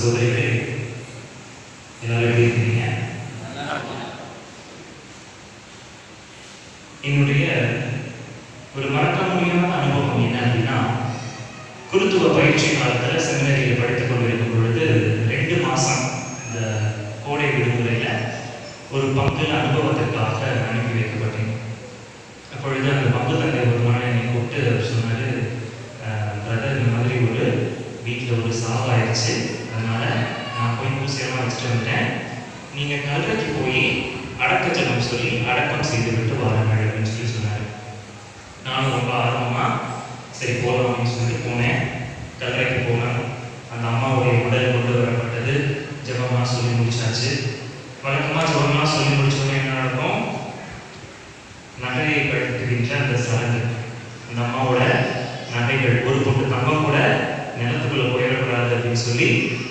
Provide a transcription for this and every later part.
சகோதரிகளே, எல்லாரும் எப்படி இருக்கீங்க? என்னுடைய ஒரு மறக்க முடியாத அனுபவம் என்ன அப்படின்னா, குருத்துவ பயிற்சி காலத்தில் செமினரியில் படித்துக் கொண்டிருக்கும் பொழுது 2 மாதம் இந்த கோடை விடுமுறையில் ஒரு பங்கு அனுபவத்திற்காக அனுப்பி வைக்கப்பட்டேன். அப்பொழுது அந்த பங்கு தந்தை ஒரு நாள் என்னை கூப்பிட்டு அவர் சொன்னார், பிரதர், இந்த மாதிரி ஒரு வீட்டில் ஒரு சாவாயிடுச்சு, அதனால் நான் போய் பூசியமாக வச்சுட்டு வந்துட்டேன், நீங்கள் கல்லறைக்கு போய் அடக்க ஜபம் சொல்லி அடக்கம் செய்துவிட்டு வாருங்கள் அப்படின்னு சொல்லி சொன்னார். நானும் ரொம்ப ஆர்வமாக சரி போகலாம் அப்படின்னு சொல்லிட்டு போனேன். கல்லறைக்கு போனேன். அந்த அம்மாவுடைய உடல் கொண்டு வரப்பட்டது. ஜபமாக சொல்லி முடிச்சாச்சு. வழக்கமாக ஜபமாக சொல்லி முடிச்சோன்னே என்ன நடக்கும்? நகையை கழட்டுகின்ற அந்த சடங்கு. அந்த அம்மாவோட நகைகள், ஒரு பொட்டு தங்கம் கூட நிலத்துக்குள்ளே போயிடக்கூடாது அப்படின்னு சொல்லி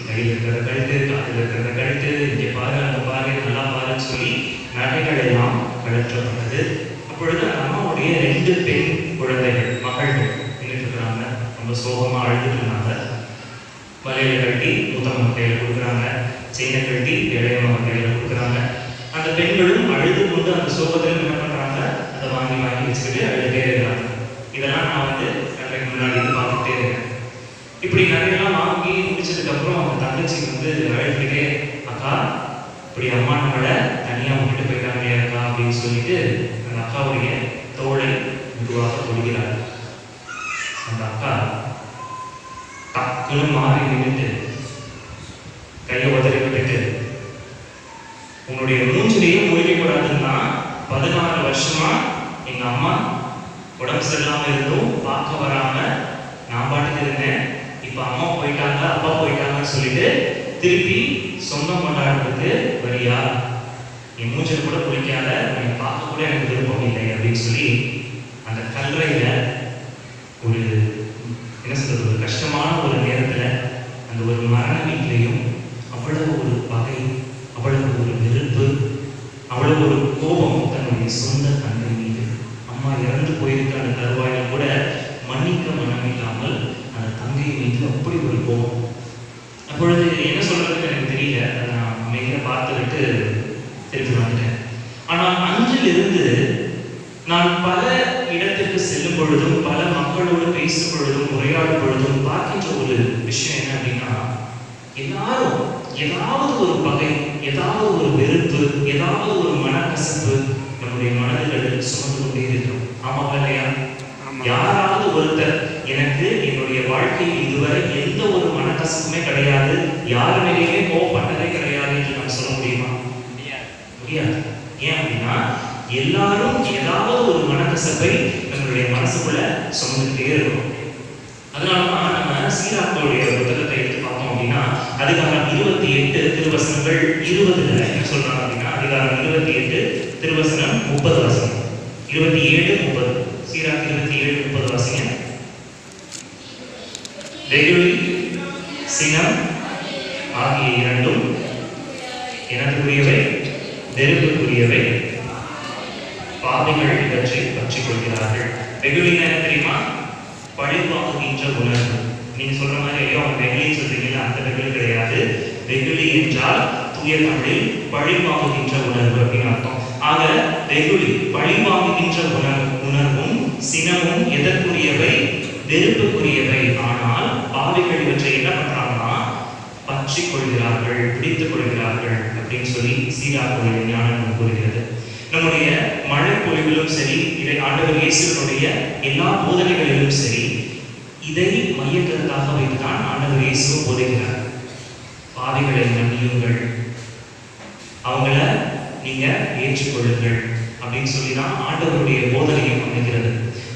கையில் இருக்கிறத கழுத்து, காட்டில் இருக்கிறத கழுத்து, இங்கே பாரு, அந்த பாரு, நல்லா பாருன்னு சொல்லி நகைகள் எல்லாம் கழற்றப்பட்டது. அப்பொழுது அந்த அம்மாவுடைய 2 பெண் குழந்தைகள், மகள்கள் நின்றுட்டு இருக்கிறாங்க. ரொம்ப சோகமாக அழுதுட்டு இருந்தாங்க. வலையில கட்டி மூத்தம்மன் கையில் கொடுக்குறாங்க, செயினை கட்டி இளையம்மன் கையில் கொடுக்குறாங்க. அந்த பெண்களும் அழுது கொண்டு அந்த சோகத்தில் என்ன பண்ணுறாங்க, அதை வாங்கி வாங்கி வச்சுக்கிட்டு அழுதுகிட்டே இருக்கிறாங்க. இதெல்லாம் நான் கல்லைக்கு முன்னாடி பார்த்துட்டே இருக்கேன். இப்படி நகையெல்லாம் வாங்கி முடிச்சதுக்கப்புறம் அந்த தங்கச்சி அழுதுகிட்டே, அக்கா இப்படி அம்மா நம்மளை தனியாக விட்டுட்டு போயிட்டாங்க அக்கா அப்படின்னு சொல்லிட்டு அந்த அக்காவுடைய தோளை மெதுவாக தொடுகிறார். அந்த அக்கா டக்குன்னு மாறி நின்றுட்டு கையை உதறி விட்டுட்டு, உன்னுடைய மூஞ்சிலேயே முழிக்கக்கூடாதுன்னா 16 வருஷமா எங்க அம்மா உடம்பு சரியில்லாம இருந்தும் பார்க்க வராம நான் பாட்டுக்கு இருந்தேன், இப்ப அம்மா போயிட்டாங்க அப்பா போயிட்டாங்கன்னு சொல்லிட்டு திருப்பி சொந்தம் கொண்டாடுறதுக்கு வரியா? என் மூஞ்சில் கூட குளிக்காத, என்னை பார்க்க கூட எனக்கு விருப்பம் இல்லை அப்படின்னு சொல்லி அந்த கல்லறையில ஒரு என்ன சொல்றது, ஒரு கஷ்டமான ஒரு நேரத்துல அந்த ஒரு மரண வீட்டிலையும் அவ்வளவு ஒரு பகை, அவ்வளவு ஒரு வெறுப்பு, அவ்வளவு ஒரு கோபம் தன்னுடைய சொந்த தந்தை மீது. அம்மா இறந்து போயிருக்க அந்த தருவாயில கூட மன்னிக்க மனமில்லாமல் அந்த தந்தை மீது அப்படி ஒரு கோபம். அப்பொழுது என்ன சொல்றதுன்னு எனக்கு தெரியல. அதை நான் அமைதியாக பார்த்துக்கிட்டு திருப்பி வந்துட்டேன். ஆனால் அன்றிலிருந்து நான் பல இடத்திற்கு செல்லும் பொழுதும் பல மக்களோடு பேசும் பொழுதும் உரையாடும் பொழுதும் பார்க்கின்ற ஒரு விஷயம் என்ன அப்படின்னா, எல்லாரும் ஏதாவது ஒரு பகை, ஏதாவது ஒரு வெறுப்பு, ஏதாவது ஒரு மனக்கசப்பு நம்முடைய மனதில் சுமந்து கொண்டே இருக்கிறோம். ஆமாவா இல்லையா? யாராவது ஒருத்தர், எனக்கு என்னுடைய வாழ்க்கையில் இதுவரை எந்த ஒரு மனக்கசப்புமே கிடையாது, யாரு மேலேயுமே கோவப்பட்டதே கிடையாது என்று நம்ம சொல்ல முடியுமா? முடியாது. ஏன் அப்படின்னா எல்லாரும் ஏதாவது ஒரு மனக்கசப்பை நம்மளுடைய மனசுக்குள்ள சுமந்துகிட்டே இருக்கும். அதனாலதான் நம்ம சீராக்களுடைய புத்தகத்தை எடுத்து பார்த்தோம் அப்படின்னா, அதிகாரம் 28 திருவசனங்கள் 20 என்ன சொல்றாங்க அப்படின்னா, அதிகாரம் 28 திருவசனம் 30 வாசிங்க. 27-30 சீராக் 27-30 வாசிங்க. வெகுளி சினம் ஆகிய இரண்டும் எனக்குரியவை, வெறுப்புக்குரியவை, பாவிகள் இவற்றை பற்றிக் கொள்கிறார்கள். வெகுளினா என்ன தெரியுமா? பழிவாங்குகின்ற உணர்வு. நீங்க சொல்ற மாதிரி ஐயோ அவங்க வெகுளின்னு சொல்றீங்களா, அந்த வெகுளி கிடையாது. வெகுளி என்றால் தூய தமிழில் பழிவாங்குகின்ற உணர்வு அப்படின்னு அர்த்தம். ஆக வெகுளி பழிவாங்குகின்ற உணர்வும் சினமும் எதற்குரியவை? வெறுப்புக்குரியவை. ஆனால் பாவிகள் இவற்றை என்ன பண்றாங்கன்னா பற்றி கொள்கிறார்கள், பிடித்துக் கொள்கிறார்கள் அப்படின்னு சொல்லி சீராக்குடைய ஞானம் கூறுகிறது. நம்முடைய மழை பொழிவிலும் சரி, இதை ஆண்டவர் இயேசுவினுடைய எல்லா போதனைகளிலும் சரி, இதை மையக்கருத்தாக வைத்துதான் ஆண்டவர் இயேசு போதிக்கிறார். பாவிகளை மன்னியுங்கள், அவங்கள நீங்க ஏற்றுக்கொள்ளுங்கள் அப்படின்னு சொல்லிதான் ஆண்டவருடைய போதனையும் அமைகிறது.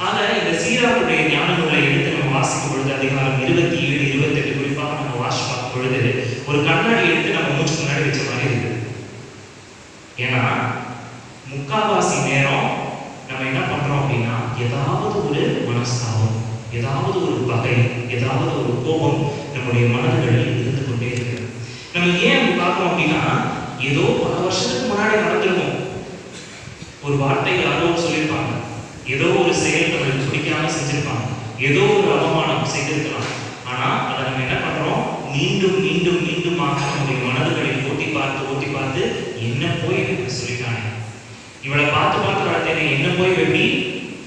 ஆக இந்த சீராக்குடைய ஞான நூலை எடுத்து நம்ம வாசிக்கும் பொழுது, அதிகாரம் 27-28 குறிப்பாக நம்ம வாசிச்சு பார்க்கும் பொழுது ஒரு கண்ணாடி எடுத்து நம்ம மூச்சு முன்னாடி வச்ச மாதிரி இருக்கு. ஏன்னா முக்காவாசி நேரம் நம்ம என்ன பண்றோம் அப்படின்னா, ஏதாவது ஒரு மனஸ்தாபம், ஏதாவது ஒரு பகை, ஏதாவது ஒரு கோபம் நம்முடைய மனதுகளில் இருந்து கொண்டே இருக்கு. நம்ம ஏன் அப்படி பார்க்கணும் அப்படின்னா, ஏதோ பல வருஷத்துக்கு முன்னாடி நடந்திருக்கும், ஒரு வார்த்தை யாரோ சொல்லியிருப்பாங்க, ஏதோ ஒரு செயல் நம்மளுக்கு பிடிக்காம செஞ்சிருப்பாங்க, ஏதோ ஒரு அவமானம் செய்திருக்கலாம். ஆனா அதை நம்ம என்ன பண்றோம், மீண்டும் மீண்டும் மீண்டுமாக நம்முடைய மனதுகளை ஓட்டி பார்த்து என்ன போய் இப்படி சொல்லிட்டானே, இவளை பார்த்து வளர்த்தேனே, என்ன போய் எப்படி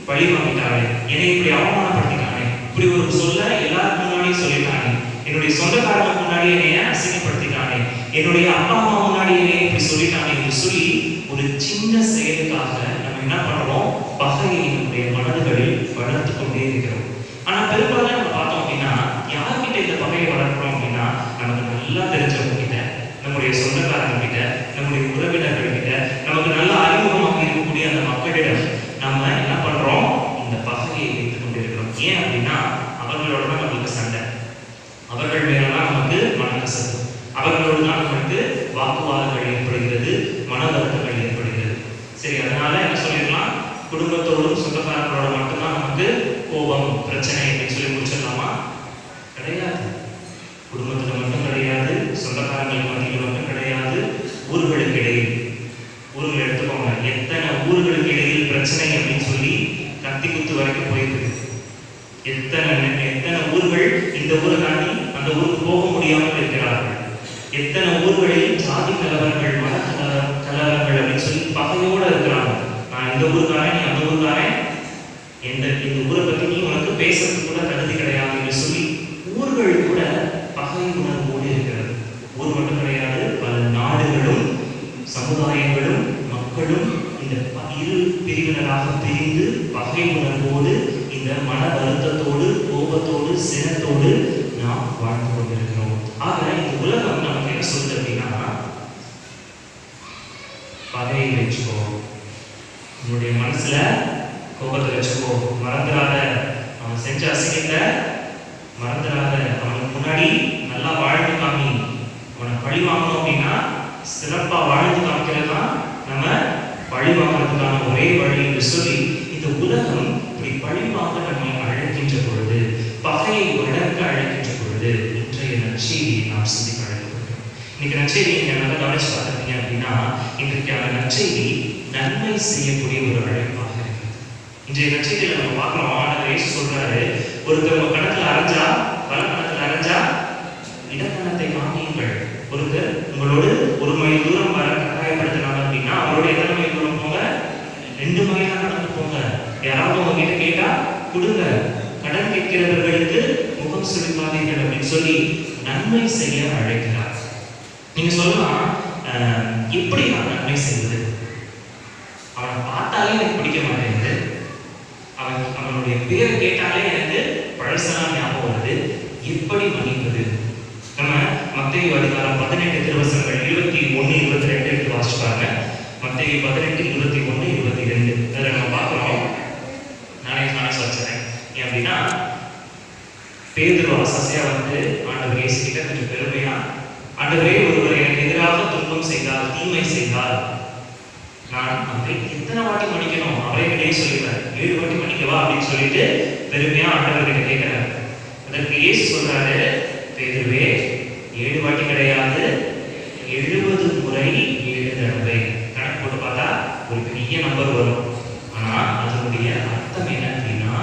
பழி வாங்கிட்டாளே, என்னை இப்படி அவமானப்படுத்திட்டானே, இப்படி ஒரு சொல்ல எல்லாருக்கும் முன்னாடியும் சொல்லிட்டானே, என்னுடைய சொந்தக்காரங்களுக்கு முன்னாடி என்னைய அசிங்கப்படுத்திட்டானே, என்னுடைய அப்பா அம்மா முன்னாடி என்னைய இப்படி சொல்லிட்டானே என்று சொல்லி ஒரு சின்ன செயலுக்காக நம்ம என்ன பண்றோம், பகையை நம்முடைய மனதுகளில் வளர்த்து கொண்டே இருக்கிறோம். ஆனா பெரும்பாலும் நம்ம பார்த்தோம் அப்படின்னா யார்கிட்ட இந்த பகையை வளர்க்கிறோம் அப்படின்னா நமக்கு நல்லா தெரிஞ்சவங்க கிட்ட, நம்முடைய சொந்தக்காரங்க கிட்ட, நம்முடைய உறவினர்கள் கிட்ட, நமக்கு நல்ல அறிமுகமாக இருக்கக்கூடிய அந்த மக்களிடம் நம்ம என்ன பண்றோம், இந்த பகையை வைத்துக் கொண்டிருக்கிறோம். ஏன் அப்படின்னா அவர்களோட தான் நமக்கு சண்டை, அவர்கள் மேலதான் நமக்கு மனக்கசப்பு, அவர்களோடு தான் நமக்கு வாக்குவாதங்கள் ஏற்படுகிறது, மன வருத்தங்கள் ஏற்படுகிறது. சரி, அதனால என்ன சொல்லிடலாம், குடும்பத்தோடும் சொந்தக்காரங்களோட மட்டும்தான் நமக்கு கோபம் பிரச்சனை அப்படின்னு சொல்லி முடிச்சிடலாமா? கிடையாது. குடும்பத்துல மட்டும் கிடையாது, சொந்தக்காரங்களுக்கு மத்தியில் மட்டும் கிடையாது, ஊர்களுக்கு இடையில். ஊர்கள் எடுத்துக்கோங்க, எத்தனை ஊர்களுக்கு இடையில் பிரச்சனை அப்படின்னு சொல்லி கத்தி குத்து வரைக்கும் போயிருக்கு. எத்தனை ஊர்கள் இந்த ஊரை தாண்டி அந்த ஊருக்கு போக முடியாமல் இருக்கிறார்கள். எத்தனை ஊர்களில் ஜாதி கலவரங்கள், மத கலவரங்கள் அப்படின்னு சொல்லி பகையோட இருக்கிறாங்க. நான் இந்த ஊருக்காரன், நீ அந்த ஊருக்காரன், இந்த ஊரை பத்தி நீ உனக்கு பேசுறது கூட தகுதி கிடையாது என்று சொல்லி ஊர்கள் கூட பகை உணர்வோடு இருக்கிறது. ஊர் மட்டும் கிடையாது, பல நாடுகளும் சமுதாயங்களும் மக்களும் இந்த இரு பிரிவினராக பிரிந்து பகை உணர்வோடு, இந்த மன வருத்தத்தோடு, கோபத்தோடு, சினத்தோடு நாம் வாழ்ந்து கொண்டிருக்கிறோம். ஆக இந்த உலகம் நமக்கு என்ன சொல்லுது அப்படின்னா, பகையை வச்சுக்கோ, உன்னுடைய மனசுல கோபத்தை வச்சுக்கோ, மறந்துடாத, அவன் செஞ்ச அசிங்கத்தை மறந்துடாத, அவனுக்கு முன்னாடி நல்லா வாழ்ந்து காமி, அவனை பழி வாங்கணும் அப்படின்னா சிறப்பா வாழ்ந்து காமிக்கிறது தான் நம்ம பழி வாங்குறதுக்கான ஒரே வழி என்று சொல்லி இந்த உலகம் இப்படி பழி வாங்க நம்மை அழைக்கின்ற பொழுது, பகையை வளர்க்க அழைக்கின்ற பொழுது இன்றைய நற்செய்தியை நாம் சிந்திக்க அழைக்கப்பட்டோம். இன்னைக்கு நற்செய்தியை நீங்க நல்லா கவனிச்சு பார்த்துருக்கீங்க அப்படின்னா, இன்றைக்கான நற்செய்தி நன்மை செய்யக்கூடிய ஒரு அழைப்பாக இருக்கிறது. இன்றைய நற்செய்தியில நம்ம பார்க்கிறோம், ஆண்டவர் இயேசு சொல்றாரு, ஒருத்தர் கணத்துல அரைஞ்சா, பல கணத்துல அரைஞ்சா இடக்கணத்தை காமியுங்கள். ஒருத்தர் உங்களோடு 1 மைல் தூரம் வர கட்டாயப்படுத்தினாங்க அப்படின்னா அவரோட எத்தனை மைல் தூரம் போங்க, 2 மைல் தான் நடந்து போங்க. யாராவது உங்ககிட்ட கேட்டா கொடுங்க, கடன் கேட்கிறவர்களுக்கு முகம் சுளிக்காதீர்கள் அப்படின்னு சொல்லி நன்மை செய்ய அழைக்கிறார். நீங்க சொல்லலாம், எப்படி நான் நன்மை செய்வது, அவனை பார்த்தாலே எனக்கு பிடிக்க மாட்டேங்குது, அவனுடைய பேரை கேட்டாலே எனக்கு பழசெல்லாம் ஞாபகம் வருது, எப்படி மன்னிப்பது? நம்ம மத்தேயு அதிகாரம் 18 திருவசனங்கள் 21, 22 எடுத்து வாசிச்சு பாருங்க. மத்தேயு 18, 21, 22 அதில் நம்ம பார்க்கிறோம். நானே சொல்லிச்சேன் ஏன் அப்படின்னா, பேதுரு அசையா வந்து ஆண்டவர் இயேசு கிட்ட கொஞ்சம் பெருமையா, ஆண்டவரே, ஒருவர் எனக்கு எதிராக துன்பம் செய்தால், தீமை செய்தால் நான் அவரை எத்தனை வாட்டி மன்னிக்கணும்? அவரே கிடையே சொல்லிடுறாரு, 7 வாட்டி மன்னிக்கவா அப்படின்னு சொல்லிட்டு பெருமையா ஆண்டவர்கிட்ட கேட்கிறாரு. அதற்கு இயேசு சொல்றாரு, பேதுருவே, 7 வாட்டி கிடையாது, 70 முறை 7 தடவை. கணக்கு போட்டு பார்த்தா ஒரு பெரிய நம்பர் வரும். ஆனா அதனுடைய அர்த்தம் என்ன அப்படின்னா,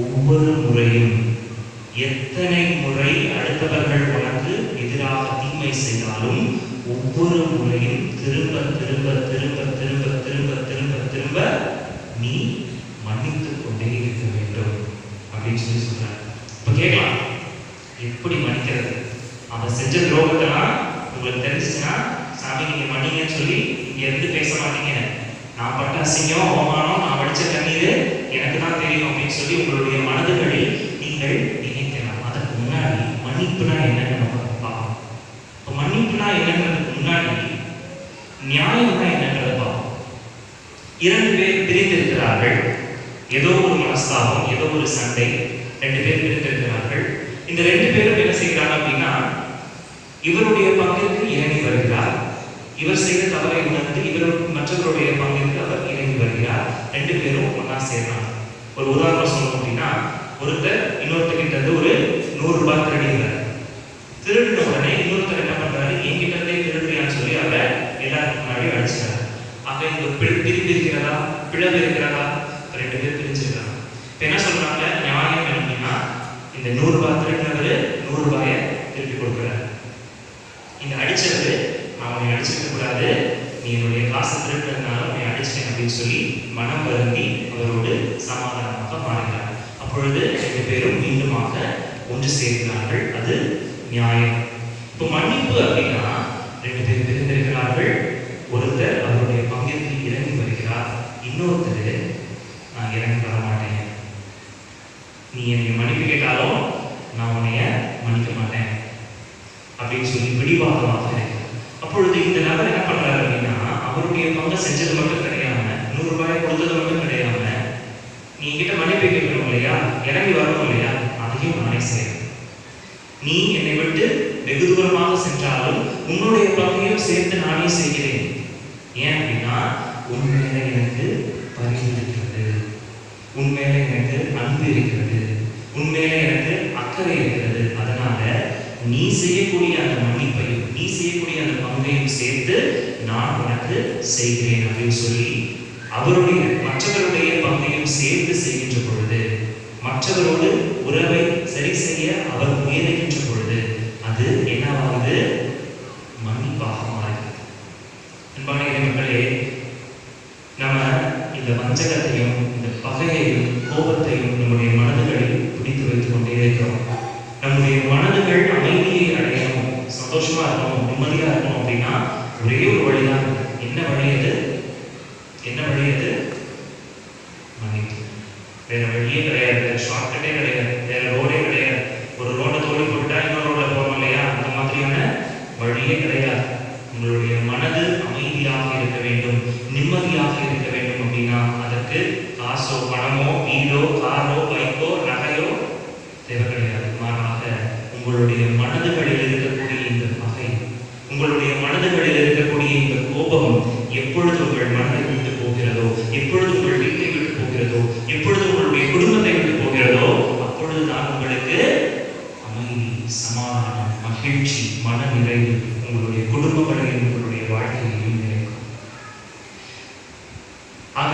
ஒவ்வொரு முறையும் எத்தனை முறை அடுத்தவர்கள் உனக்கு எதிராக தீமை செய்தாலும் ஒவ்வொரு முறையும் திரும்ப திரும்ப திரும்ப திரும்ப திரும்ப திரும்ப திரும்ப நீ மன்னித்துக் கொண்டே இருக்க வேண்டும் அப்படின்னு சொல்லி சொல்றாங்க. இப்ப கேட்கலாம், எப்படி மன்னிக்கிறது? அவன் செஞ்ச துரோகத்தெல்லாம் உங்களுக்கு தெரிஞ்சுச்சுன்னா, சாமி நீங்க மன்னிங்கன்னு சொல்லி இங்க இருந்து பேச மாட்டீங்க. நான் பட்ட அசிங்கம், அவமானம், நான் வடிச்ச கண்ணீர் எனக்கு தான் தெரியும் அப்படின்னு சொல்லி உங்களுடைய மனதுகளில் நீங்கள் நினைக்கலாம். அதற்கு முன்னாடி மன்னிப்புனா என்னன்னு நம்ம பார்ப்போம். இப்போ மன்னிப்புனா என்னன்றதுக்கு முன்னாடி நியாயம்னா என்னன்றதை பார்ப்போம். 2 பேர் பிரிந்திருக்கிறார்கள், ஏதோ ஒரு மனஸ்தாபம், ஏதோ ஒரு சண்டை, 2 பேர் பிரிந்திருக்கிறார்கள். இந்த 2 பேரும் என்ன செய்கிறாங்க அப்படின்னா, இவருடைய பங்கிற்கு இறங்கி வருகிறார், இவர் செய்த தவறை உணர்ந்து மற்றவருடைய பங்கிற்கு அவர் இறங்கி வருகிறார். 2 பேரும் ஒன்னா சேர்றாங்க. ஒரு உதாரணம் சொல்லணும் அப்படின்னா, ஒருத்தர் இன்னொருத்தர்கிட்ட இருந்து ஒரு 100 ரூபாய் திருடுகிறார். திருடின உடனே இன்னொருத்தர் என்ன பண்றாரு, என்கிட்ட இருந்தே திருடுறியான்னு சொல்லி அவரை எல்லாருக்கும் முன்னாடி அடிச்சுக்கிறார். ஆக இந்த பிரிவு இருக்கிறதா, பிளவு இருக்கிறதா? 2 பேர் பிரிஞ்சிருக்காங்க. என்ன சொல்றாங்க, நியாயம் அப்படின்னா, இந்த 100 ரூபாய் திருடினவர் 100 ரூபாயை திருப்பி கொடுக்கிறார். அடிச்சது, நான் உன்னை அடிச்சிருக்க கூடாது, நீ என்னுடைய காசை திருடுறதுனால உன்னை அடிச்சிட்டேன் அப்படின்னு சொல்லி மனம் வருந்தி அவரோடு சமாதானமாக மாறினார். அப்பொழுது 2 பேரும் மீண்டுமாக ஒன்று சேர்ந்தார்கள். அது நியாயம். இப்போ மன்னிப்பு அப்படின்னா 2 பேர் பிரிந்திருக்கிறார்கள். ஒருத்தர் அவருடைய பங்கிற்கு இறங்கி வருகிறார், இன்னொருத்தர் நான் இறங்கி வர மாட்டேன், நீ என்னை மன்னிப்பு கேட்டாலும் நான் உன்னைய மன்னிக்க மாட்டேன் அப்படின்னு சொல்லி பிடிவாதமாக இருக்கிறார். அப்பொழுது இந்த நபர் என்ன பண்றாரு அப்படின்னா, அவருடைய பங்கை செஞ்சது மட்டும் கிடையாம, 100 ரூபாய் கொடுத்தது மட்டும் கிடையாம, நீ கிட்ட மன்னிப்பு கேட்கணும் இல்லையா, இறங்கி வரணும் இல்லையா, அதையும் நானே செய்யறேன். நீ என்னை விட்டு வெகு தூரமாக சென்றாலும் உன்னுடைய பங்கையும் சேர்த்து நானே செய்கிறேன். ஏன் அப்படின்னா, உண்மையில எனக்கு பரிந்து இருக்கிறது, உண்மையில எனக்கு அன்பு இருக்கிறது, உண்மையில எனக்கு அக்கறை இருக்கிறது. அதனால நீ செய்யக்கூடிய அந்த மன்னிப்பையும் நீ செய்யக்கூடிய அந்த பங்கையும் சேர்த்து நான் உனக்கு செய்கிறேன் அப்படின்னு சொல்லி அவருடைய மற்றவருடைய பங்கையும் சேர்த்து செய்கின்ற பொழுது, மற்றவரோடு உறவை சரி செய்ய அவர் முயலுகின்ற பொழுது அது என்னவாகுது? மன்னிப்பாக மாறுகிறது. அன்பான இறைமக்களே, நம்ம இந்த வஞ்சகத்தையும் இந்த பகையையும் கோபத்தையும் நம்முடைய மனதுகளில் பிடித்து வைத்துக் கொண்டே இருக்கிறோம். நம்முடைய மனதுகள் அமைதியை அடையணும், சந்தோஷமா இருக்கணும், நிம்மதியா இருக்கணும் அப்படின்னா ஒரே ஒரு வழிதான். என்ன வழி அது? என்ன வழி அது? மன்னிப்பு. வேற வழியே கிடையாது, ஷார்ட்கட்டே கிடையாது, வேற ரோடே கிடையாது. ஒரு ரோட தோண்டி போட்டா இன்னொரு ரோட போறோம் இல்லையா, அந்த மாதிரியான வழியே கிடையாது. உங்களுடைய மனது அமைதியாக இருக்க வேண்டும், நிம்மதியாக இருக்க வேண்டும் அப்படின்னா அதற்கு காசோ பணமோ வீடோ காரோ பைக்கோ நகையோ தேவை கிடையாது. மாறாக உங்களுடைய மனதுகளில் இருக்கக்கூடிய இந்த பகை, உங்களுடைய மனதுகளில் இருக்கக்கூடிய இந்த கோபம் எப்பொழுது உங்கள் மனதை விட்டு போகிறதோ, எப்பொழுது உங்கள் வீட்டை விட்டு போகிறதோ, எப்பொழுது உங்களுடைய குடும்பத்தை விட்டு போகிறதோ, அப்பொழுதுதான் உங்களுக்கு அமைதி, சமாதானம், மகிழ்ச்சி, மன நிறைவு உங்களுடைய குடும்பங்களையும் உங்களுடைய வாழ்க்கையையும் நிறைக்கும். ஆக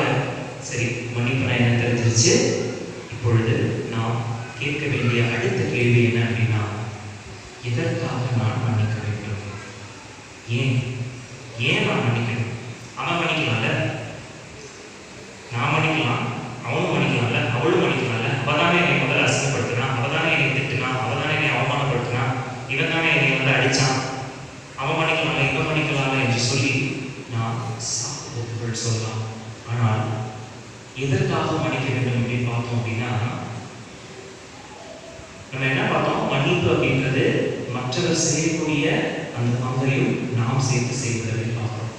சரி, மன்னிப்புனா என்ன தெரிஞ்சிருச்சு. இப்பொழுது நாம் கேட்க வேண்டிய அடுத்த கேள்வி என்ன அப்படின்னா, எதற்காக நான் மன்னிக்க வேண்டும்? ஏன் நான் மன்னிக்கணும்? அவன் மன்னிக்கலாம்ல, நான் மன்னிக்கலாம், அவனும் மன்னிக்கலாம்ல, அவளும் மன்னிக்கலாம்ல. அவதானே என்னை முதல்ல அசிங்கப்படுத்தினா, அவதானே என்னை திட்டுனா, அவதானே என்னை அவமானப்படுத்தினா, இவன் தானே என்னை வந்து அடிச்சான், அவன் மன்னிக்கலாம்ல, இவன் மன்னிக்கலாம்ல என்று சொல்லி நான் சாக்குப்போக்குகள் சொல்லலாம். ஆனால் எதற்காக மன்னிக்க வேண்டும் அப்படின்னு பார்த்தோம் அப்படின்னா, நம்ம என்ன பார்த்தோம்? மன்னிப்பு அப்படின்றது மற்றவர் செய்யக்கூடிய அந்த பங்கையும் நாம் சேர்த்து செய்வதை பார்க்கிறோம்.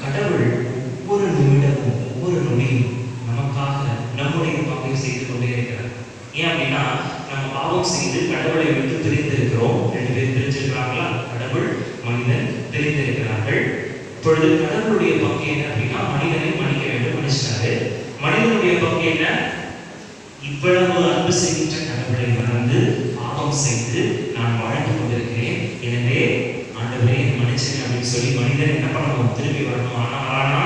கடவுள் ஒவ்வொரு நிமிடமும் ஒவ்வொரு நொடியும் நமக்காக நம்முடைய பங்கை செய்து கொண்டே இருக்கிறார். ஏன் அப்படின்னா, நம்ம பாவம் செய்து கடவுளை விட்டு பிரிந்திருக்கிறோம். 2 பேர் பிரிஞ்சிருக்கிறாங்களா? கடவுள் மனிதன் பிரிந்திருக்கிறார்கள். இப்பொழுது கடவுளுடைய பங்கு என்ன அப்படின்னா, மனிதனை மன்னிக்க வேண்டும், மன்னிச்சிட்டாரு. மனிதனுடைய பங்கு என்ன? இவ்வளவு அன்பு செய்கின்ற கடவுளை மறந்து பாவம் செய்து நான் வாழ்ந்து கொண்டிருக்கிறேன், எனவே ஆண்டவரே மன்னிச்சிருங்க அப்படின்னு சொல்லி மனிதன் என்ன பண்ணணும்? திரும்பி வரணும். ஆனா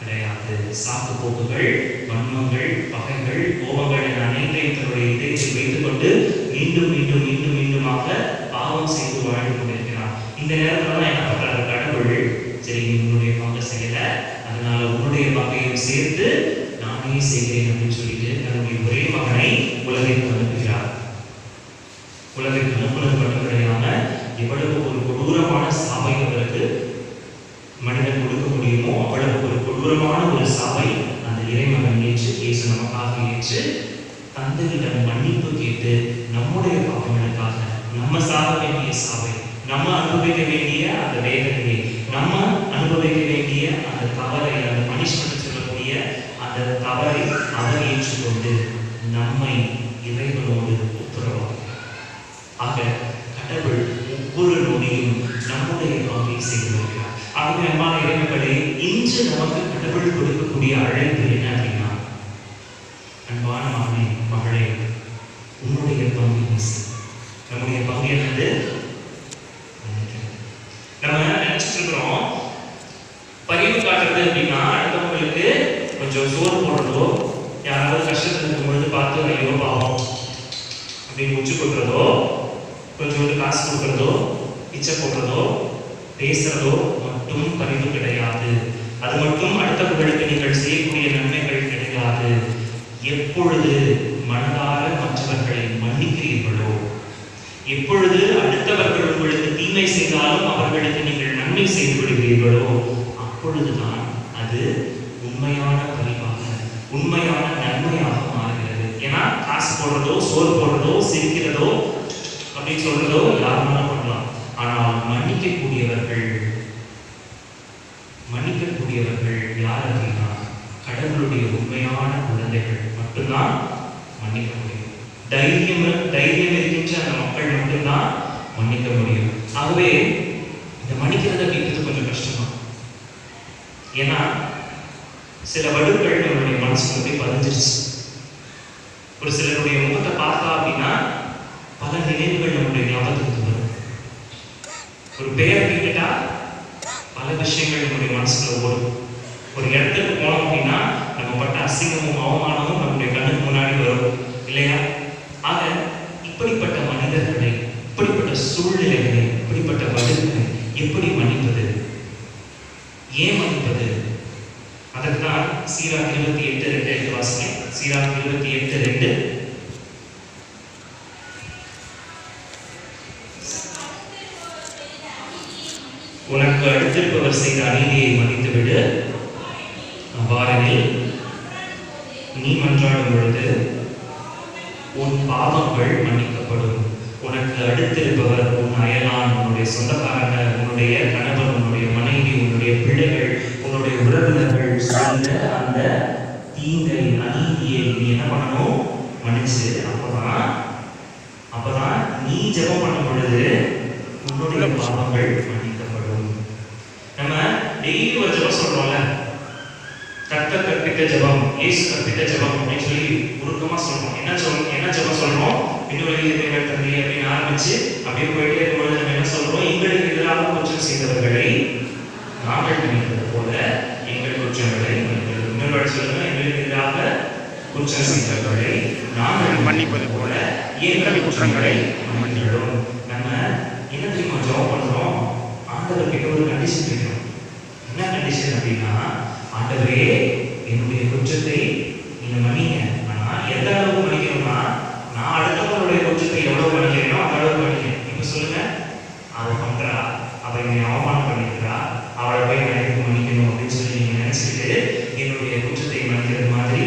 கிடையாது. சாக்கு போக்குகள், வன்மங்கள், பகைகள், கோபங்கள் என அனைத்தையும் தன்னுடைய இதயத்தில் வைத்துக் கொண்டு மீண்டும் மீண்டும் மீண்டும் மீண்டுமாக பாவம் செய்து வாழ்ந்து கொண்டிருக்கிறான். இந்த நேரத்துல தான் என்ன பண்றாரு கடவுள்? சரி, உன்னுடைய பங்கை செய்யல, அதனால உன்னுடைய பங்கையும் சேர்த்து நானே செய்கிறேன் அப்படின்னு சொல்லிட்டு தன்னுடைய ஒரே மகனை உலகிற்கு அனுப்புகிறார். உலகிற்கு அனுப்புவது மட்டும் கிடையாம, எவ்வளவு ஒரு கொடூரமான சாபை அவருக்கு மனிதன் கொடுக்க முடியுமோ அவ்வளவு ஒரு கொடூரமான ஒரு சாபை அந்த இறைமகன் ஏற்று, இயேசு நமக்காக ஏற்று தந்தையிடம் மன்னிப்பு கேட்டு நம்முடைய பாவங்களுக்காக நம்ம சாக வேண்டிய சாபை, நம்ம அனுபவிக்க வேண்டிய அந்த வேதனையை, நம்ம அனுபவிக்க வேண்டிய அந்த தவறை, அந்த பனிஷ்மெண்ட் சொல்லக்கூடிய அந்த தவறை அவர் ஏற்றுக்கொண்டு நம்மை இறைவனோடு ஒப்புரவாகிறார். ஆக கடவுள் ஒவ்வொரு நொடியும் நம்முடைய பங்கை செய்து வருகிறார். ஆகவே அன்பான இறைமக்களே, இன்று நமக்கு கடவுள் கொடுக்கக்கூடிய அழைப்பு என்ன அப்படின்னா, அன்பான மகனே மகளே, உன்னுடைய பங்கை செய். நம்முடைய பங்கு என்னது? நம்ம நினைச்சிட்டு இருக்கிறோம் பரிவு காட்டுறது அப்படின்னா அடுத்தவங்களுக்கு கொஞ்சம் சோறு போடுறதோ, யாராவது கஷ்டத்தில் இருக்கும்பொழுது பார்த்து ஐயோ பாவம் அப்படின்னு உச்சி கொடுக்குறதோ, கொஞ்சோண்டு காசு கொடுக்குறதோ, பிச்சை போடுறதோ பேசுறதோ மட்டும் பரிவு கிடையாது. அது மட்டும் அடுத்தவர்களுக்கு நீங்கள் செய்யக்கூடிய நன்மைகள் கிடையாது. எப்பொழுது மனதார மற்றவர்களை மன்னிக்கிறீர்களோ, எப்பொழுது அடுத்தவர்கள் உங்களுக்கு தீமை செய்தாலும் அவர்களுக்கு நீங்கள் நன்மை செய்து விடுகிறீர்களோ, அப்பொழுதுதான் அது உண்மையான பரிவாக, உண்மையான நன்மையாக மாறுகிறது. ஏன்னா காசு போடுறதோ, சோறு போடுறதோ, சிரிக்கிறதோ அப்படின்னு சொல்றதோ யாருனாலும் பண்ணலாம். ஆனால் மன்னிக்கக்கூடியவர்கள் யார் அப்படின்னா கடவுளுடைய உண்மையான குழந்தைகள் மட்டும்தான் மன்னிக்க முடியும். தைரியம் இருக்கின்ற அந்த மக்கள் மட்டும்தான் மன்னிக்க முடியும். ஆகவே இந்த மன்னிக்கிறது அப்படின்றது கொஞ்சம் கஷ்டம்தான். ஏன்னா சில வடுக்கள் நம்மளுடைய மனசுல போய் பதிஞ்சிருச்சு. ஒரு சிலருடைய முகத்தை பார்த்தா அப்படின்னா பல நினைவுகள் நம்முடைய ஞாபகத்துக்கு வரும். ஒரு பெயர் கேட்டுட்டா பல விஷயங்கள் நம்முடைய மனசுல ஓடும். ஒரு இடத்துக்கு போனோம் அப்படின்னா நம்ம பட்ட அசிங்கமும் அவமானமும் நம்முடைய கண்ணுக்கு முன்னாடி வரும் இல்லையா? ஆக இப்படிப்பட்ட மனிதர்களை, இப்படிப்பட்ட சூழ்நிலைகளை, இப்படிப்பட்ட வடுக்களை எப்படி மன்னிப்பது? ஏன் மன்னிப்பது? அதற்கு தான் சீராக் 28:2 வாசிங்க. சீராக் 28:2. உனக்கு அடுத்திருப்பவர் செய்த அநீதியை மன்னித்து விடு. அவ்வாறெனில் நீ மன்றாடும் பொழுது உன் பாவங்கள் மன்னிக்கப்படும். உனக்கு அடுத்திருப்பவர் உன் அயலான், உன்னுடைய சொந்தக்காரங்க, உன்னுடைய கணவன், உன்னுடைய மனைவி, உன்னுடைய பிள்ளைகள், உன்னுடைய உறவினர்கள் செய்த அந்த தீங்கை, அநீதியை நீ என்ன பண்ணணும்? மன்னிச்சு. அப்பதான் நீ ஜெபம் பண்ணும் பொழுது உன்னுடைய பாவங்கள் மன்னிக்கப்படும். நம்ம டெய்லி ஒரு ஜெபம் சொல்றோம்ல, கர்த்தர் கற்பித்த ஜெபம், இயேசு கற்பித்த ஜெபம் அப்படின்னு சொல்லி உருக்கமா சொல்றோம். என்ன ஜெபம் சொல்றோம்? விண்ணுலகில் தந்தை அப்படின்னு ஆரம்பிச்சு அப்படியே போயிட்டே இருக்கும்போது நம்ம என்ன சொல்றோம்? எங்களுக்கு எதிராக குற்றம் செய்தவர்களை நாங்கள் மன்னிப்பது போல எங்கள் குற்றங்களை மன்னிப்பது. இன்னொரு சொல்லுங்க, எங்களுக்கு எதிராக குற்றம் செய்தவர்களை நாங்கள் மன்னிப்பது போல எங்கள் குற்றங்களை மன்னிக்கிறோம். நம்ம என்ன தெரியுமா ஜெபம் பண்றோம்? ஆண்டவர் கிட்ட ஒரு கண்டிஷன் வைக்கிறோம். என்ன கண்டிஷன் அப்படின்னா, ஆண்டவரே என்னுடைய குற்றத்தை நீங்க மன்னிங்க. ஆனா எந்த அளவுக்கு மன்னிக்கணும்னா, நான் அடுத்தவங்களுடைய குற்றத்தை எவ்வளவு மன்னிக்கிறேனோ அந்த அளவுக்கு மன்னிக்கிறேன். இப்ப சொல்லுங்க, அவ பண்றா, அவ என்னை அவமானம் பண்ணிக்கிறா, அவளை போய் நான் எதுக்கு மன்னிக்கணும் அப்படின்னு சொல்லி நீங்க நினைச்சுக்கிட்டு என்னுடைய குற்றத்தை மன்னிக்கிறது மாதிரி,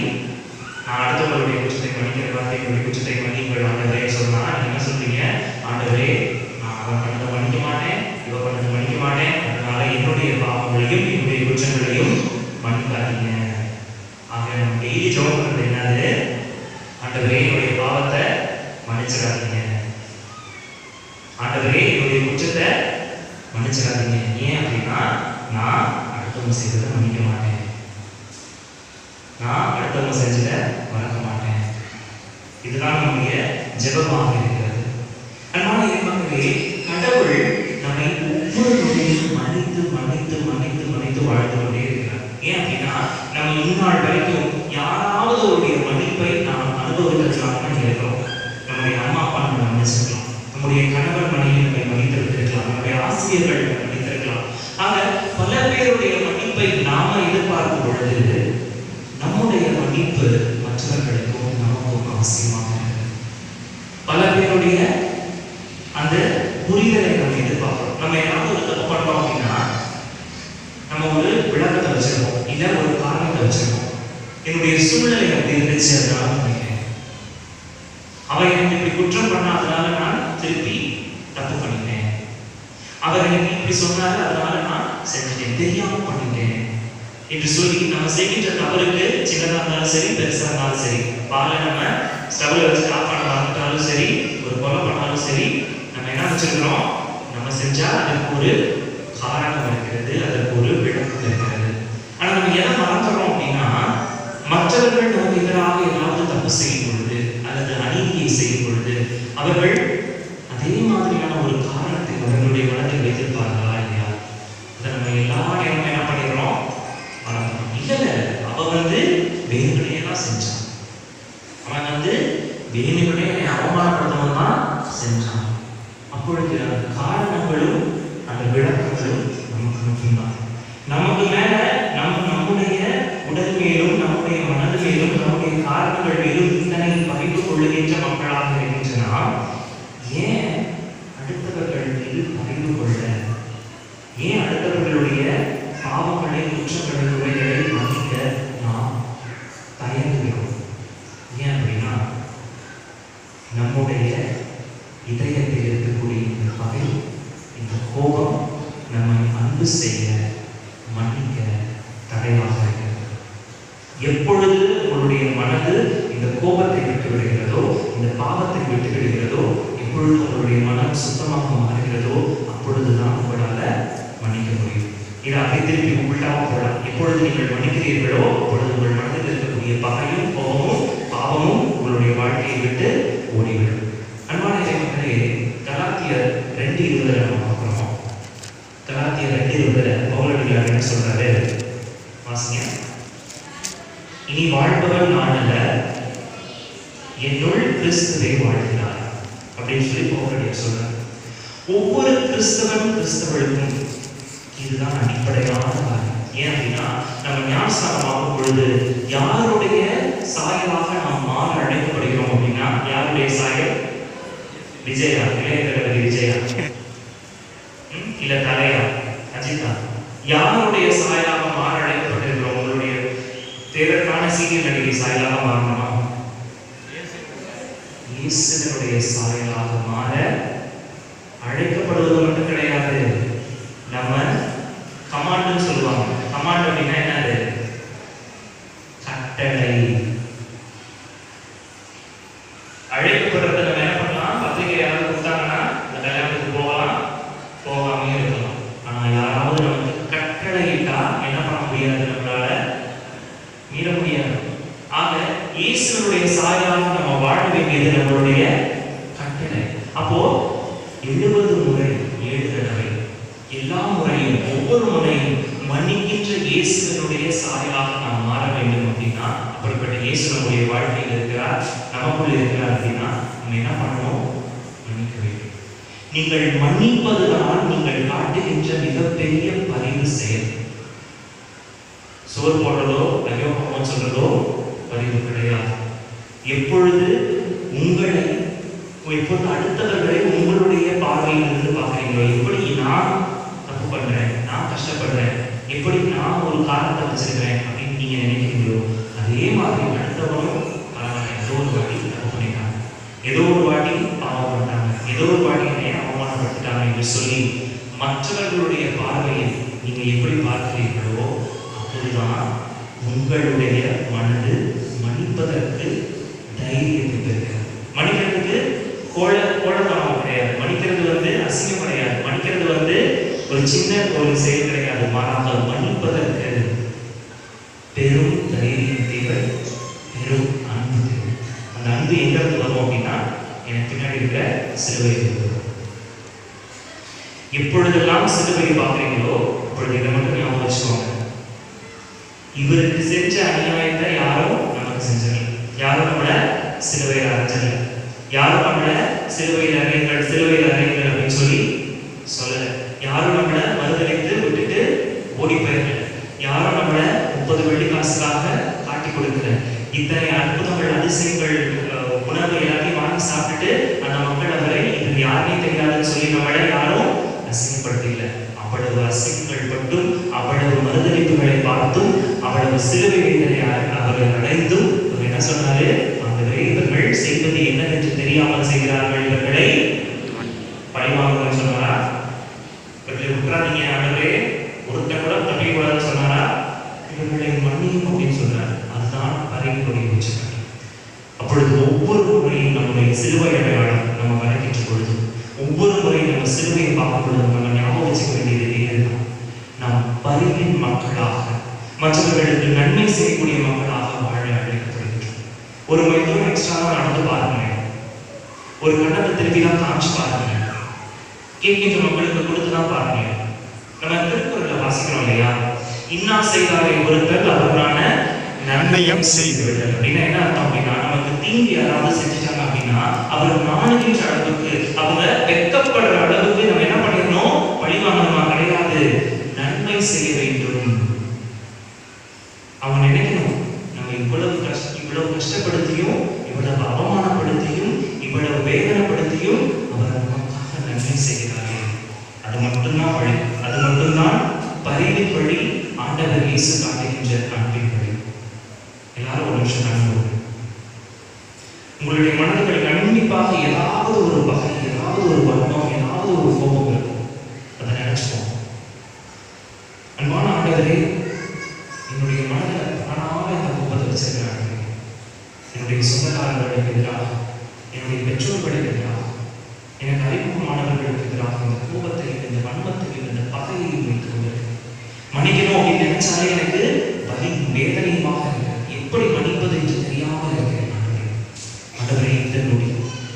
நான் அடுத்தவங்களுடைய குற்றத்தை மன்னிக்கிற மாதிரி என்னுடைய குற்றத்தை மன்னிங்கள் ஆண்டவரே சொன்னா நீங்க என்ன சொல்றீங்க? ஆண்டவரே நான் அவன் பண்ணதை மன்னிக்க மாட்டேன், இவ பண்ணதை மன்னிக்க மாட்டேன், அதனால என்னுடைய பாவங்களையும் என்னுடைய குற்றங்களையும் மன்னிக்காதீங்க. ஆக நம்ம டெய்லி ஜெபம் பண்றது என்னது? ஆண்டவரே என்னுடைய பாவத்தை மன்னிச்சிடாதீங்க, ஆண்டவரே என்னுடைய குற்றத்தை மன்னிச்சிடாதீங்க. ஏன் அப்படின்னா நான் அடுத்தவங்க செய்ததை மன்னிக்க மாட்டேன், நான் அடுத்தவங்க செஞ்சதை மறக்க மாட்டேன். இதுதான் நம்முடைய ஜெபமாக இருக்கிறது. அன்பான இறைமக்களே, கடவுள் நம்மை ஒவ்வொரு முறையும் மன்னித்து மன்னித்து மன்னித்து மன்னித்து வாழ்ந்து கொண்டே இருக்கிறார். ஏன் அப்படின்னா நம்ம இந்நாள் வரைக்கும் யாராவது ஒரு மன்னிப்பை நாம் அனுபவித்திருக்கலாம் இருக்கிறோம். நம்முடைய அம்மா அப்பா நம்ம மன்னிச்சிருக்கலாம், நம்முடைய கணவன் மனைவி நம்மை மன்னித்திருக்கலாம், நம்முடைய ஆசிரியர்கள் மன்னித்திருக்கலாம். ஆக பல பேருடைய மன்னிப்பை நாம எதிர்பார்க்கும் பொழுது நம்முடைய மன்னிப்பு மற்றவர்களுக்கும் நமக்கும் அவசியமாக இருக்கு. பல பேருடைய அந்த புரிதலை நம்ம எதிர்பார்க்கிறோம். நம்ம ஏதாவது ஒரு தப்பு பண்றோம் அப்படின்னா நம்ம ஒரு விளக்கத்தை வச்சிருக்கோம், இல்ல ஒரு காரணத்தை வச்சிருக்கோம். என்னுடைய சூழ்நிலை அப்படி இருந்துச்சு, அதனால பண்ணிட்டேன். அவ எனக்கு இப்படி குற்றம் பண்ணாதனால நான் திருப்பி தப்பு பண்ணிட்டேன். அவர் எனக்கு இப்படி சொன்னாரு, அதனால நான் செஞ்சுட்டேன், தெரியாம பண்ணிட்டேன் என்று சொல்லி நம்ம செய்கின்ற தவறுக்கு சின்னதா இருந்தாலும் சரி, பெருசா இருந்தாலும் சரி, பாலை நம்ம ஸ்டவ்ல வச்சு ஆஃப் பண்ண மறந்துட்டாலும் சரி, ஒரு கொலை பண்ணாலும் சரி, நம்ம என்ன வச்சிருக்கிறோம்? நம்ம செஞ்சா அதுக்கு ஒரு காரணம் இருக்கிறது, அதற்கு ஒரு விளக்கம் இருக்கிறது. ஆனா நம்ம எதை மறந்துடுறோம் அப்படின்னா, மற்றவர்கள் நமக்கு எதிராக ஏதாவது தப்பு செய்யும் பொழுது அல்லது அநீதியை செய்யும் பொழுது அவர்கள் அதே மாதிரியான ஒரு காரணத்தை அவர்களுடைய மனதில் வைத்திருப்பார்களா இல்லையா? அதை நம்ம எல்லா நேரமும் என்ன பண்ணிடுறோம்? மறந்துடும். இல்ல, அவ வேணுகனே தான் செஞ்சான், அவன் வேணுகனே அவமானப்படுத்தவன் தான் செஞ்சான். அப்பொழுது அந்த காரணங்கள் காரணங்களும் அந்த விளக்கங்களும் நமக்கு மட்டும்தான். நமக்கு மேல நம்முடைய உடல் மேலும் நம்முடைய மனது மேலும் நம்முடைய காரணங்கள் மேலும் இத்தனை பகிர்ந்து கொள்ளுகின்ற மக்களாக இருக்கின்றன. ஏன் அடுத்தவர்கள் மீது பகிர்ந்து கொள்ள, ஏன் அடுத்தவர்களுடைய பாவங்களை குற்றங்களை குறைகளை மன்னிக்க நாம் தயங்குகிறோம்? ஏன் அப்படின்னா நம்முடைய இதயத்தில் இருக்கக்கூடிய இந்த பகை, இந்த கோபம் நம்மை அன்பு செய்ய மன்னிக்க தடையாக இருக்கிறது. எப்பொழுது உங்களுடைய மனது இந்த கோபத்தை விட்டு விடுகிறதோ, இந்த பாவத்தை விட்டு விடுகிறதோ, எப்பொழுது உங்களுடைய மனம் சுத்தமாக மாறுகிறதோ அப்பொழுதுதான் உங்களால் மன்னிக்க முடியும். இதை அப்படி திருப்பி உங்கள்கிட்ட போகலாம். எப்பொழுது நீங்கள் மன்னிக்கிறீர்களோ அப்பொழுது உங்கள் மனதில் இருக்கக்கூடிய பகையும் கோபமும் பாவமும் உங்களுடைய வாழ்க்கையை விட்டு ஓடிவிடும். அன்பான மக்களே, கலாத்தியர் 2:20 நம்ம பார்க்கிறோம். கலாத்தியர் 2:20 பவுலடியார் என்ன சொல்றாரு? வாசிங்க. இனி வாழ்பவன் நான் அல்ல, என்னுள் கிறிஸ்துவே வாழ்கிறார் அப்படின்னு சொல்லி பவுலடியார் சொல்றாரு. ஒவ்வொரு கிறிஸ்தவர்களுக்கும் இதுதான் அடிப்படையான காரணம். ஏன் அப்படின்னா நம்ம ஞானஸ்நானமாகும் பொழுது யாருடைய சாயலாக நாம் மாற அழைக்கப்படுகிறோம் அப்படின்னா, யாருடைய சாயல்? விஜயா, இளைய தளபதி விஜயா, இல்ல தலையா அஜிதா? யாருடைய சாயலாக மாற அழைக்கப்பட்டிருக்கிறோம்? உங்களுடைய தேவருக்கான சீனியர் நடிகை சாயலாக மாறணுமா? இயேசுவினுடைய சாயலாக மாற அழைக்கப்படுவது மட்டும் கிடையாது. நம்ம கமாண்ட்னு சொல்லுவாங்க. கமாண்ட் அப்படின்னா என்னது? கட்டளை. அழைக்கப்படுறத நம்ம என்ன பண்ணலாம்? பத்திரிகை யாராவது கொடுத்தாங்கன்னா அந்த கல்யாணத்துக்கு போகலாம், போகாமே இருக்கலாம். ஆனா யாராவது நமக்கு கட்டளையிட்டா என்ன பண்ண முடியாது, நம்மளால மீற முடியாது. ஆக இயேசுவினுடைய சாயலாக நம்ம வாழ வேண்டியது நம்மளுடைய கட்டளை. அப்போ 70 முறை 7 தடவை எல்லா முறையும் ஒவ்வொரு முறையும் மன்னிக்கின்ற இயேசுவினுடைய சாயலாக நாம் மாற வேண்டும் அப்படின்னா, அப்படிப்பட்ட இயேசு நம்முடைய வாழ்க்கையில் இருக்கிறார், நமக்குள் இருக்கிறார் அப்படின்னா நம்ம என்ன பண்ணணும்? மன்னிக்க வேண்டும். நீங்கள் மன்னிப்பதுதான் நீங்கள் காட்டுகின்ற மிகப்பெரிய பரிவு செயல். சோறு போடுறதோ ஐயோ பாவம் சொல்றதோ பரிவு கிடையாது. எப்பொழுது அடுத்தவர்களை உங்களுடைய பார்வையில் இருந்து பார்க்கிறீங்களோ, எப்படி நான் தப்பு பண்றேன், நான் கஷ்டப்படுறேன், எப்படி நான் ஒரு காரணத்தை வச்சிருக்கிறேன் அப்படின்னு நீங்க நினைக்கிறீங்களோ, அதே மாதிரி அடுத்தவரும் ஏதோ ஒரு வாட்டி தப்பு பண்ணிட்டாங்க, ஏதோ ஒரு வாட்டி பாவம் பண்ணாங்க, ஏதோ ஒரு வாட்டி என்னை அவமானப்படுத்திட்டாங்க என்று சொல்லி மற்றவர்களுடைய பார்வையை நீங்க எப்படி பார்க்கிறீர்களோ அப்போதுதான் உங்களுடைய மனது மன்னிப்பதற்கு தைரியத்தை பெறுகிறது. மன்னிக்கிறதுக்கு கோழத்தனம் கிடையாது, மன்னிக்கிறது அசிங்கம் கிடையாது, மன்னிக்கிறது ஒரு சின்ன ஒரு செயல் கிடையாது. மாறாக மன்னிப்பதற்கு பெரும் தைரியம் தேவை, பெரும் அன்பு தேவை. அந்த அன்பு எங்கிருந்து வரும் அப்படின்னா எனக்கு பின்னாடி இருக்கிற சிலுவை வரும். எப்பொழுதெல்லாம் சிலுவையை பார்க்குறீங்களோ அப்பொழுது இதை மட்டும் ஞாபகம் வச்சுக்கோங்க. இவருக்கு செஞ்ச அநியாயத்தை யாரும் நமக்கு செஞ்சிடல, யாரும் நம்மளை சிலுவையில் அரைஞ்சல, யாரும் நம்மளை சிலுவையில் அறையுங்கள் அப்படின்னு சொல்லி சொல்லல, யாரும் நம்மளை மறுதளித்து விட்டுட்டு ஓடி போயிடல, யாரும் நம்மளை 30 வெள்ளி காசுக்காக காட்டி கொடுக்கல. இத்தனை அற்புதங்கள் அதிசயங்கள் உணவு எல்லாத்தையும் வாங்கி சாப்பிட்டுட்டு அந்த மக்கள் அவரை இது யாருமே தெரியாதுன்னு சொல்லி நம்மளை யாரும் அசிங்கப்படுத்தல. அவ்வளவு அசிங்கங்கள் பட்டும், அவ்வளவு மறுதளிப்புகளை பார்த்தும், அவ்வளவு சிலுவை வேதனை அவர்கள் அடைந்தும் அவர் என்ன சொன்னாரு? இவர்கள் செய்வது என்னவென்று தெரியாமல் செய்கிறார்கள், இவர்களை பழிவாங்க சொன்னாரா? இவர்களை விட்டுறாதீங்க ஆண்டவரே, ஒருத்த கூட தப்பிக்கூடாதுன்னு சொன்னாரா? இவர்களை மன்னியும் அப்படின்னு சொன்னார். அதுதான் பரிந்துரை வச்சுக்கிறார். அப்பொழுது ஒவ்வொரு முறையும் நம்முடைய சிலுவை அடையாளம் நம்ம வரைக்கின்ற பொழுது, ஒவ்வொரு முறையும் நம்ம சிலுவையை பார்க்கும் பொழுது நம்ம ஞாபகம் வச்சுக்க வேண்டியது என்னன்னா, நாம் பரிவின் மக்களாக, மற்றவர்களுக்கு நன்மை செய்யக்கூடிய மக்களாக வாழ அழைக்கப்படுகின்றோம். ஒரு மைத்தோடு எக்ஸ்ட்ரா நடந்து பாருங்க, ஒரு கண்ணத்தை திருப்பி தான் காமிச்சு பாருங்க, கேட்கின்ற மக்களுக்கு கொடுத்துதான் பாருங்க. நம்ம திருக்குறளை வாசிக்கிறோம் இல்லையா? இன்னா செய்தாரை ஒருத்தர் அவரான நன்மையம் செய்து விடல் அப்படின்னா என்ன அர்த்தம் அப்படின்னா, நமக்கு தீங்கு யாராவது செஞ்சுட்டாங்க அப்படின்னா அவர் நாணுகின்ற அளவுக்கு, அவங்க வெட்கப்படுற அளவுக்கு நம்ம என்ன பண்ணிடணும்? இயேசு காட்டுகின்ற அன்பின் வழி. எல்லாரும் ஒரு நிமிஷம் நண்பர்கள், உங்களுடைய மனதில் கண்டிப்பாக ஏதாவது ஒரு பகை, ஏதாவது ஒரு வன்மம், ஏதாவது ஒரு கோபம் இருக்கும். அதை நினைச்சுப்போம். அன்பான ஆண்டவரே, என்னுடைய மனதில் தானாக இந்த கோபத்தை வச்சிருக்கிறாங்க. என்னுடைய சொந்தக்காரர்களுக்கு எதிராக, என்னுடைய பெற்றோர்களுக்கு எதிராக, எனக்கு அறிமுகமானவர்களுக்கு எதிராக இந்த கோபத்தையும் இந்த வன்மத்தையும் இந்த பகையையும் வைத்துக் கொண்டிருக்கிறேன். மன்னிக்கணும் அப்படின்னு நினைச்சாலே எனக்கு வலி வேதனையுமாக இருக்கு. எப்படி மன்னிப்பது என்று தெரியாமல் இருக்கிறேன். ஆண்டவரே, இந்த நொடி,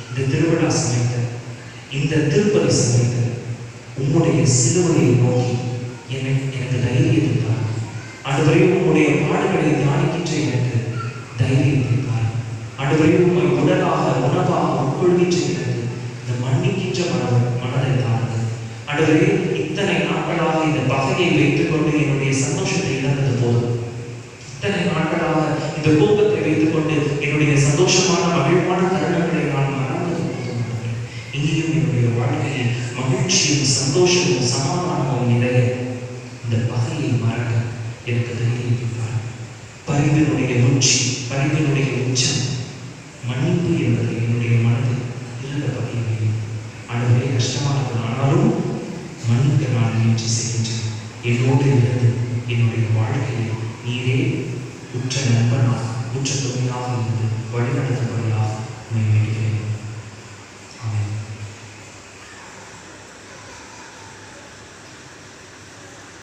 இந்த திருவிழா சமயத்தில், இந்த திருப்பதி சமயத்தில் உம்முடைய சிலுவையை நோக்கி எனக்கு தைரியத்தை தார். ஆண்டவரே, உம்முடைய பாடுகளை தியானிக்கின்ற எனக்கு தைரியத்தை தார். ஆண்டவரே, உம்மை உடலாக உணவாக உட்கொள்கின்ற எனக்கு இந்த மன்னிக்கின்ற மனதை தாருங்கள். ஆண்டவரே, இத்தனை நாட்களாக இந்த பகையை வைத்துக் கொண்டு என்னுடைய சந்தோஷத்தை இழந்தது போதும். இத்தனை நாட்களாக இந்த கோபத்தை வைத்துக் கொண்டு என்னுடைய சந்தோஷமான மகிழ்வான தருணங்களை நான் மறந்தது போதும். இங்கேயும் என்னுடைய வாழ்க்கையில் மகிழ்ச்சியும் சந்தோஷமும் சமாதானமும் நிறைய இந்த பகையை மறக்க எனக்கு தைரியத்தார். பரிவினுடைய உச்சி, பரிவினுடைய உச்சம் மன்னிப்பு என்பது என்னுடைய மனதில் இருந்த பகையை ஆண்டவரே, கஷ்டமானது ஆனாலும் மன்னிக்க நான் முயற்சி செய்கின்றேன். என்னோடு இருந்து என்னுடைய வாழ்க்கையை நீரே உற்ற நண்பனாக, உற்ற துணையாக இருந்து வழிநடத்தும்படியாக உண்மை வேண்டுகிறேன்.